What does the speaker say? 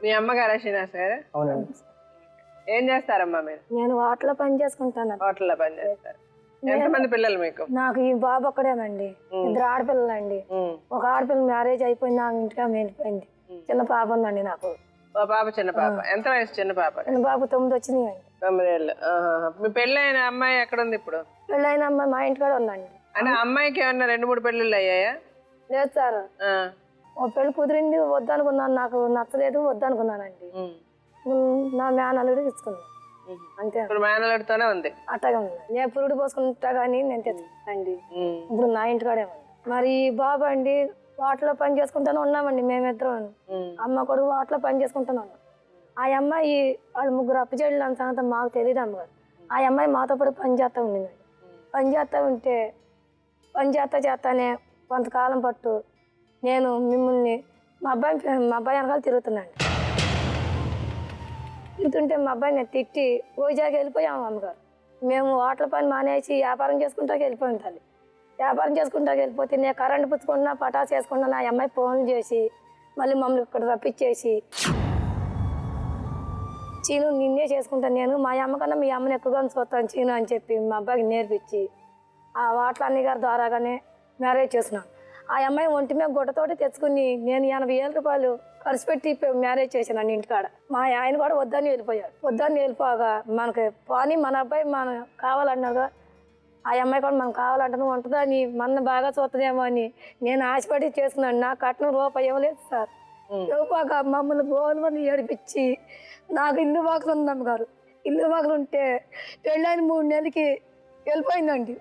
మీ అమ్మగారా శ్రీనివాస్ గారు? అవునండి. ఏం చేస్తారమ్మా మీరు? నేను హోటల్లో పని చేసుకుంటాను. హోటల్లో పని చేస్తారు. ఎంతమంది పిల్లలు మీకు? నాకు ఈ బాబు ఒక్కడేనండి, ఇద్దరు ఆడపిల్లలండి. ఒక ఆడపిల్ల మ్యారేజ్ అయిపోయింది, నా ఇంటికి వెళ్ళిపోయింది. చిన్న పాప ఉందండి నాకు. పాప చిన్న పాప. ఎంత వయసు చిన్న పాప? చిన్న బాబు 9 వచ్చినాయండి. 9 ఏళ్ళు. మీ పెళ్ళైన అమ్మాయి ఎక్కడ ఉంది ఇప్పుడు? పెళ్ళైన అమ్మాయి మా ఇంటికాడ ఉందండి. అంటే అమ్మాయికి ఏమన్నా 2-3 పెళ్ళిళ్ళు అయ్యాయా? లేదు సార్, ఓ పెళ్లి కుదిరింది, వద్దనుకున్నాను, నాకు నచ్చలేదు, వద్దనుకున్నానండి. నా మేనల్లుడు తీసుకున్నాను అంతే. ఇప్పుడు మేనల్లుడితోనే ఉంది. అట్టగా ఉంది. నేను పురుడు పోసుకుంటా కానీ నేను తెచ్చుకుంటానండి. ఇప్పుడు నా ఇంటికాడే ఉంది. మరి ఈ బాబు అండి వాటిలో పని చేసుకుంటానే ఉన్నామండి మేమిద్దరం. అమ్మ కొడుకు వాటిలో పని చేసుకుంటానే ఉన్నాం. ఆ అమ్మాయి వాళ్ళు ముగ్గురు అప్పచెళ్ళు అంత సంగతి మాకు తెలియదు అమ్మగారు. ఆ అమ్మాయి మాతో పాటు పని చేస్తూ ఉండిందండి. పని చేస్తూ ఉంటే పని చేస్తానే కొంతకాలం పట్టు నేను మిమ్మల్ని మా అబ్బాయి వెనకాల తిరుగుతున్నాను. తిరుగుతుంటే మా అబ్బాయి నేను తిట్టి ఓజాకి వెళ్ళిపోయాము అమ్మగారు. మేము హోటల్ పని మానేసి వ్యాపారం చేసుకుంటాకి వెళ్ళిపోయాం తల్లి. వ్యాపారం చేసుకుంటాకి వెళ్ళిపోతే నేను కరెంటు పుచ్చుకున్నా పటాస్ వేసుకున్నా నా అమ్మాయి ఫోన్లు చేసి మళ్ళీ మమ్మల్ని ఇక్కడ రప్పించేసి చీను నిన్నే చేసుకుంటాను, నేను మా అమ్మ కన్నా మీ అమ్మని ఎక్కువగా చూస్తాను చీను అని చెప్పి మా అబ్బాయికి నేర్పించి ఆ హోటల్ అన్ని గారి ద్వారాగానే మ్యారేజ్ చేస్తున్నాను. ఆ అమ్మాయి ఒంటి మీద గుడ్డతోటి తెచ్చుకుని నేను 80,000 రూపాయలు ఖర్చు పెట్టి మ్యారేజ్ చేశాను ఇంటికాడ. మా ఆయన కూడా వద్దని వెళ్ళిపోయాడు. వద్దని వెళ్ళిపోగా మనకి పోనీ మన అబ్బాయి మనం కావాలన్నాగా ఆ అమ్మాయి కూడా మనం కావాలంటే ఉంటుందని మన బాగా చూస్తుందేమో అని నేను ఆశపడి చేసుకున్నాను. నా కట్నం రూపాయి ఇవ్వలేదు సార్. ఇవ్వక మమ్మల్ని బోల్మని ఏడిపించి నాకు ఇల్లు వాకులు ఉంది అమ్మగారు. ఇల్లు వాకులు ఉంటే పెళ్ళైన 3 నెలలకి వెళ్ళిపోయిందండి.